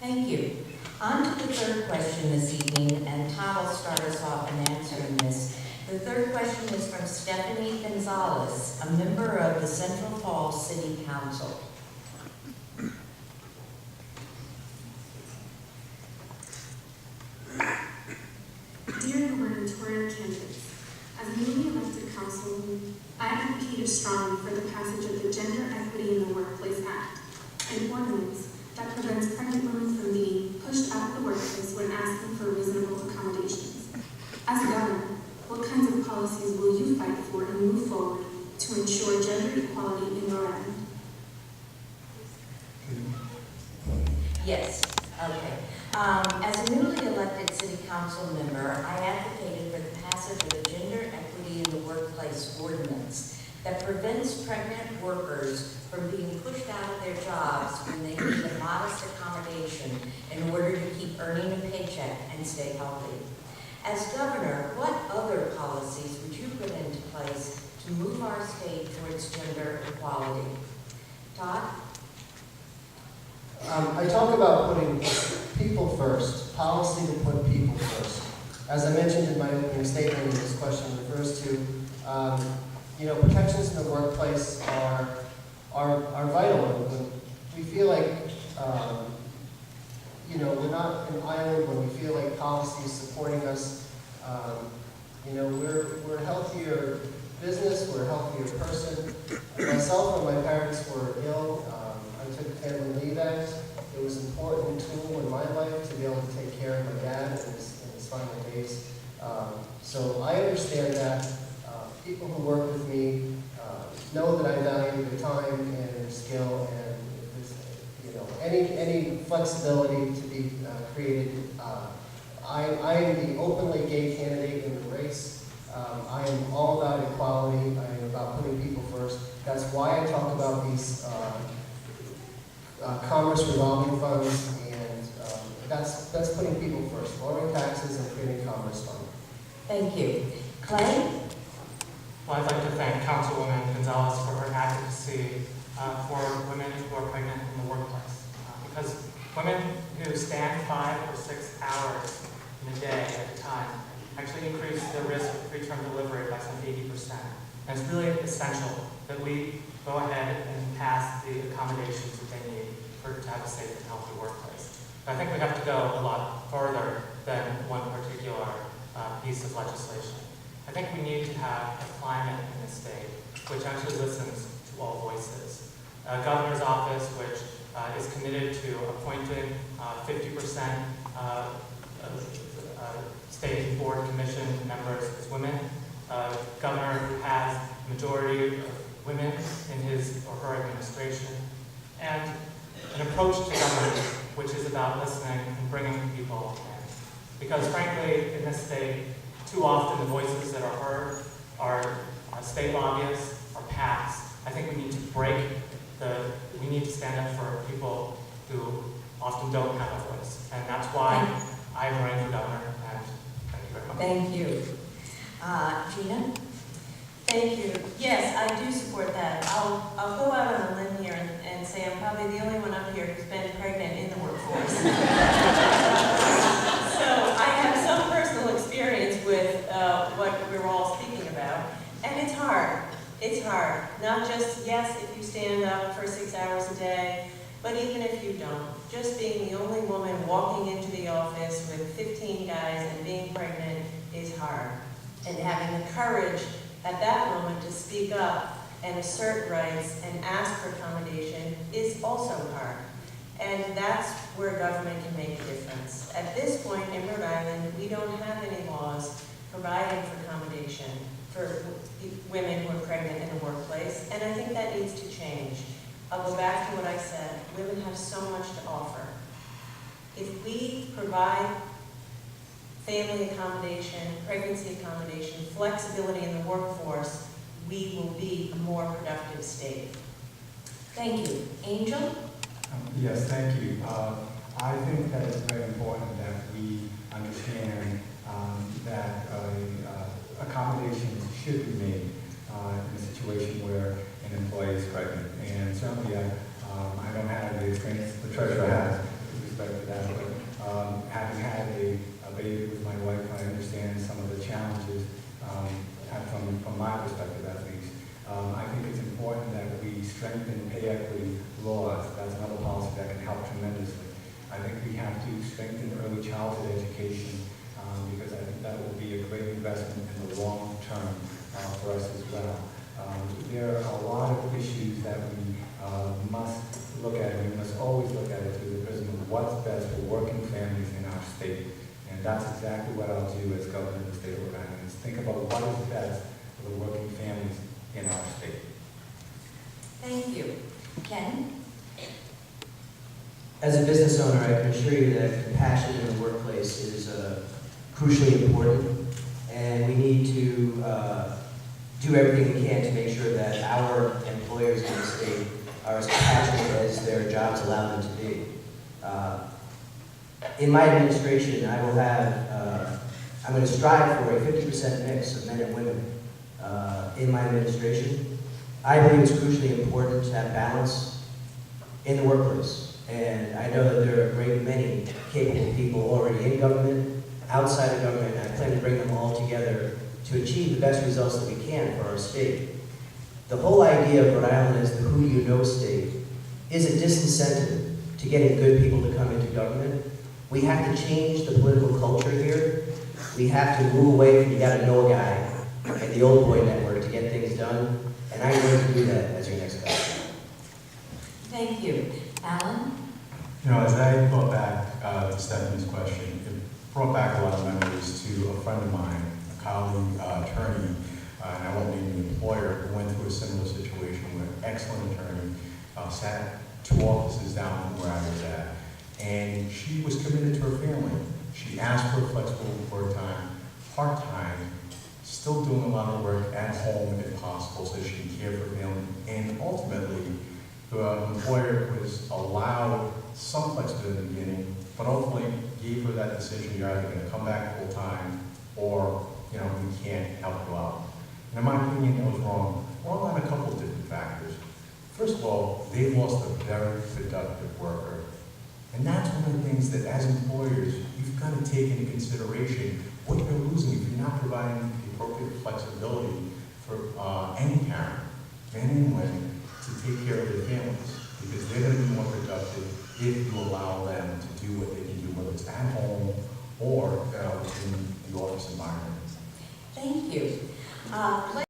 Thank you. On to the third question this evening, and Todd will start us off in answering this. The third question is from Stephanie Gonzalez, a member of the Central Falls City Council. Dear gubernatorial candidates, as a newly elected councilwoman, I advocated strongly for the passage of the Gender Equity in the Workplace Act, an ordinance that prevents pregnant women from being pushed out of the workplace when asking for reasonable accommodations. As a governor, what kinds of policies will you fight for and move forward to ensure gender equality in Rhode Island? Yes, okay. As a newly elected city council member, I advocated for the passage of a gender equity in the workplace ordinance that prevents pregnant workers from being pushed out of their jobs when they need a modest accommodation in order to keep earning a paycheck and stay healthy. As governor, what other policies would you put into place to move our state towards gender equality? Todd? I talk about putting people first, policy to put people first. As I mentioned in my opening statement, this question refers to, protections in the workplace are vital. When we feel like, we're not an island, when we feel like policy is supporting us, we're a healthier business, we're a healthier person. Myself, when my parents were ill, I took family leave act. It was an important tool in my life to be able to take care of my dad in his final days. So I understand that. People who work with me know that I value their time and their skill, and if there's, any flexibility to be created. I am the openly gay candidate in the race. I am all about equality. I am about putting people first. That's why I talk about these commerce revolving funds, and that's putting people first, lowering taxes and creating commerce fund. Thank you. Clay? Well, I'd like to thank Councilwoman Gonzalez for her advocacy for women who are pregnant in the workplace. Because women who stand 5 or 6 hours in a day at a time actually increase their risk of preterm delivery by some 80%. And it's really essential that we go ahead and pass the accommodations that they need to have a safe and healthy workplace. But I think we have to go a lot further than one particular piece of legislation. I think we need to have a climate in the state which actually listens to all voices. A governor's office which is committed to appointing 50% state board commission members as women. A governor who has a majority of women in his or her administration. And an approach to government which is about listening and bringing people in. Because frankly, in this state, too often the voices that are heard are state lobbyists, are PACs. I think we need to we need to stand up for people who often don't have a voice. And that's why I'm running for governor, and thank you very much. Thank you. Gina? Thank you. Yes, I do support that. I'll go out on a limb here and say I'm probably the only one up here who's been pregnant in the workforce. So I have some personal experience with what we're all speaking about, and it's hard. It's hard. Not just, yes, if you stand up for 6 hours a day, but even if you don't. Just being the only woman walking into the office with 15 guys and being pregnant is hard. And having the courage at that moment to speak up and assert rights and ask for accommodation is also hard. And that's where government can make a difference. At this point in Rhode Island, we don't have any laws providing for accommodation for women who are pregnant in the workplace, and I think that needs to change. I'll go back to what I said. Women have so much to offer. If we provide family accommodation, pregnancy accommodation, flexibility in the workforce, we will be a more productive state. Thank you. Angel? Yes, thank you. I think that it's very important that we understand that accommodations should be made in a situation where an employee is pregnant. And certainly I don't have the experience the treasurer has with respect to that. think we have to strengthen early childhood education because I think that will be a great investment in the long term for us as well. There are a lot of issues that we must look at, and we must always look at it through the prism of what's best for working families in our state. And that's exactly what I'll do as governor of the state of Rhode Island, is think about what is best for the working families in our state. Thank you. Ken? As a business owner, I can assure you that compassion in the workplace is crucially important, and we need to do everything we can to make sure that our employers in the state are as compassionate as their jobs allow them to be. In my administration, I will have, I'm going to strive for a 50% mix of men and women in my administration. I believe it's crucially important to have balance in the workplace. And I know that there are a great many capable people already in government, outside of government, and I plan to bring them all together to achieve the best results that we can for our state. The whole idea of Rhode Island as the who do you know state is a disincentive to getting good people to come into government. We have to change the political culture here. We have to move away from you gotta know a guy and the old boy network to get things done, and I'm going to do that as your next governor. Thank you. Allan? You know, as I thought back to Stephanie's question, it brought back a lot of memories to a friend of mine, a colleague, attorney, and I won't name the employer, who went through a similar situation where an excellent attorney sat 2 offices down from where I was at. And she was committed to her family. She asked for a flexible work time, part-time, still doing a lot of work at home if possible so she can care for her family. And ultimately, the employer was allowed some flexibility in the beginning, but ultimately gave her that decision: you're either going to come back full-time or, you know, we can't help you out. And in my opinion, that was wrong. Wrong on a couple of different factors. First of all, they lost a very productive worker. And that's one of the things that as employers, you've got to take into consideration what you're losing if you're not providing the appropriate flexibility for any parent, men and women, to take care of their families. Because they're going to be more productive if you allow them to do what they can do, whether it's at home or in the office environment. Thank you.